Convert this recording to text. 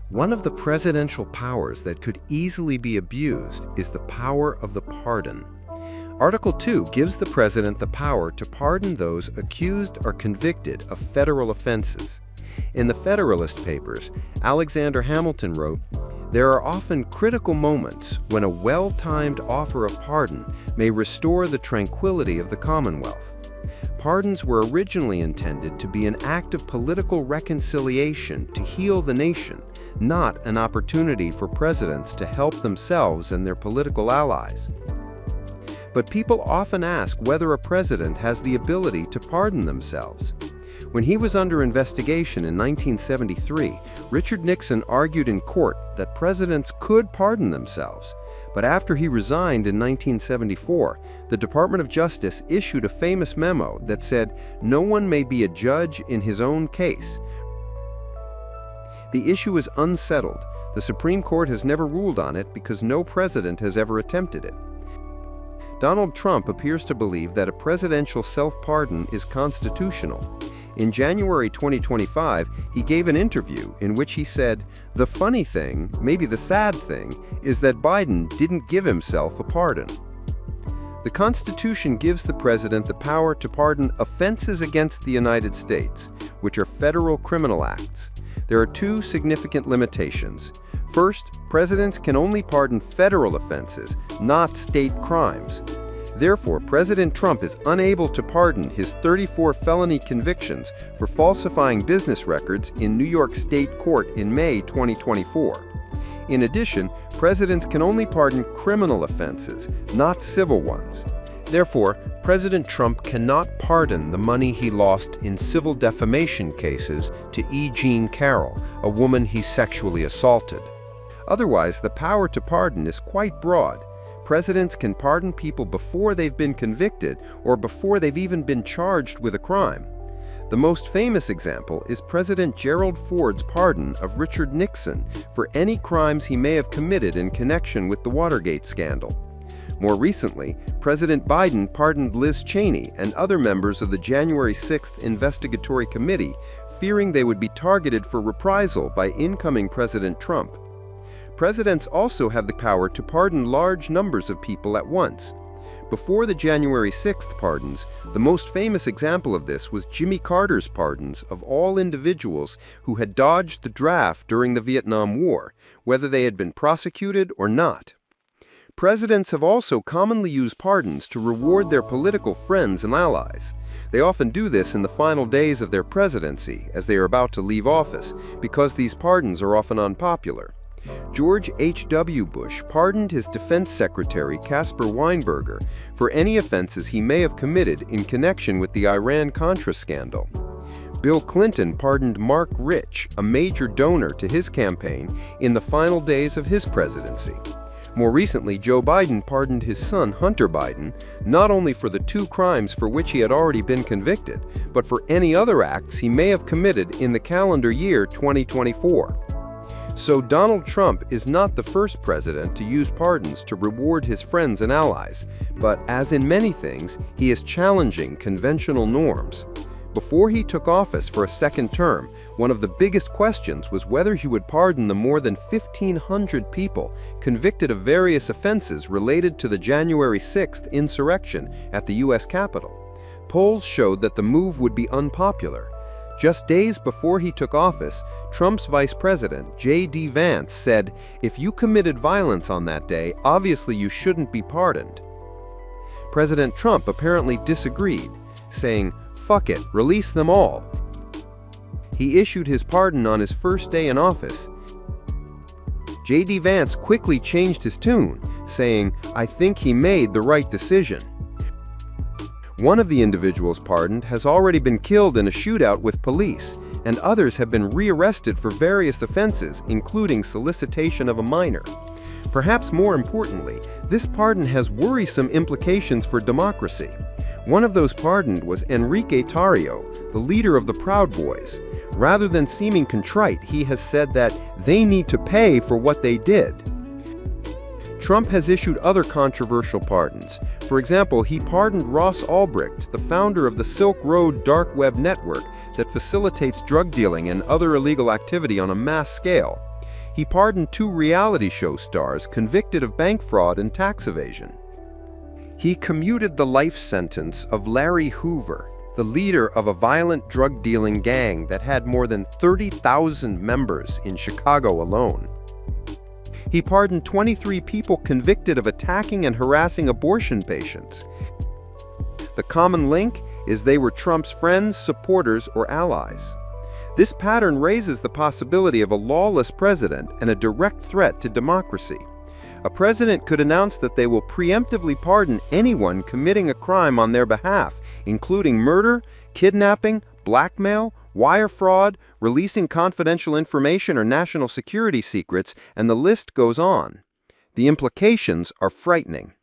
One of the presidential powers that could easily be abused is the power of the pardon. Article 2 gives the president the power to pardon those accused or convicted of federal offenses. In the Federalist Papers, Alexander Hamilton wrote, "There are often critical moments when a well-timed offer of pardon may restore the tranquility of the Commonwealth." Pardons were originally intended to be an act of political reconciliation to heal the nation, not an opportunity for presidents to help themselves and their political allies. But people often ask whether a president has the ability to pardon themselves. When he was under investigation in 1973, Richard Nixon argued in court that presidents could pardon themselves. But after he resigned in 1974, the Department of Justice issued a famous memo that said, "No one may be a judge in his own case." The issue is unsettled. The Supreme Court has never ruled on it because no president has ever attempted it. Donald Trump appears to believe that a presidential self-pardon is constitutional. In January 2025, he gave an interview in which he said, "The funny thing, maybe the sad thing, is that Biden didn't give himself a pardon." The Constitution gives the president the power to pardon offenses against the United States, which are federal criminal acts. There are two significant limitations. First, presidents can only pardon federal offenses, not state crimes. Therefore, President Trump is unable to pardon his 34 felony convictions for falsifying business records in New York State Court in May 2024. In addition, presidents can only pardon criminal offenses, not civil ones. Therefore, President Trump cannot pardon the money he lost in civil defamation cases to E. Jean Carroll, a woman he sexually assaulted. Otherwise, the power to pardon is quite broad. Presidents can pardon people before they've been convicted or before they've even been charged with a crime. The most famous example is President Gerald Ford's pardon of Richard Nixon for any crimes he may have committed in connection with the Watergate scandal. More recently, President Biden pardoned Liz Cheney and other members of the January 6th Investigatory Committee, fearing they would be targeted for reprisal by incoming President Trump. Presidents also have the power to pardon large numbers of people at once. Before the January 6th pardons, the most famous example of this was Jimmy Carter's pardons of all individuals who had dodged the draft during the Vietnam War, whether they had been prosecuted or not. Presidents have also commonly used pardons to reward their political friends and allies. They often do this in the final days of their presidency, as they are about to leave office, because these pardons are often unpopular. George H.W. Bush pardoned his defense secretary, Caspar Weinberger, for any offenses he may have committed in connection with the Iran-Contra scandal. Bill Clinton pardoned Mark Rich, a major donor to his campaign, in the final days of his presidency. More recently, Joe Biden pardoned his son, Hunter Biden, not only for the two crimes for which he had already been convicted, but for any other acts he may have committed in the calendar year 2024. So Donald Trump is not the first president to use pardons to reward his friends and allies, but as in many things, he is challenging conventional norms. Before he took office for a second term, one of the biggest questions was whether he would pardon the more than 1,500 people convicted of various offenses related to the January 6th insurrection at the U.S. Capitol. Polls showed that the move would be unpopular. Just days before he took office, Trump's vice president, J.D. Vance, said, "If you committed violence on that day, obviously you shouldn't be pardoned." President Trump apparently disagreed, saying, "Fuck it, release them all." He issued his pardon on his first day in office. J.D. Vance quickly changed his tune, saying, "I think he made the right decision." One of the individuals pardoned has already been killed in a shootout with police, and others have been rearrested for various offenses, including solicitation of a minor. Perhaps more importantly, this pardon has worrisome implications for democracy. One of those pardoned was Enrique Tarrio, the leader of the Proud Boys. Rather than seeming contrite, he has said that they need to pay for what they did. Trump has issued other controversial pardons. For example, he pardoned Ross Ulbricht, the founder of the Silk Road dark web network that facilitates drug dealing and other illegal activity on a mass scale. He pardoned 2 reality show stars convicted of bank fraud and tax evasion. He commuted the life sentence of Larry Hoover, the leader of a violent drug-dealing gang that had more than 30,000 members in Chicago alone. He pardoned 23 people convicted of attacking and harassing abortion patients. The common link is they were Trump's friends, supporters, or allies. This pattern raises the possibility of a lawless president and a direct threat to democracy. A president could announce that they will preemptively pardon anyone committing a crime on their behalf, including murder, kidnapping, blackmail, wire fraud, releasing confidential information or national security secrets, and the list goes on. The implications are frightening.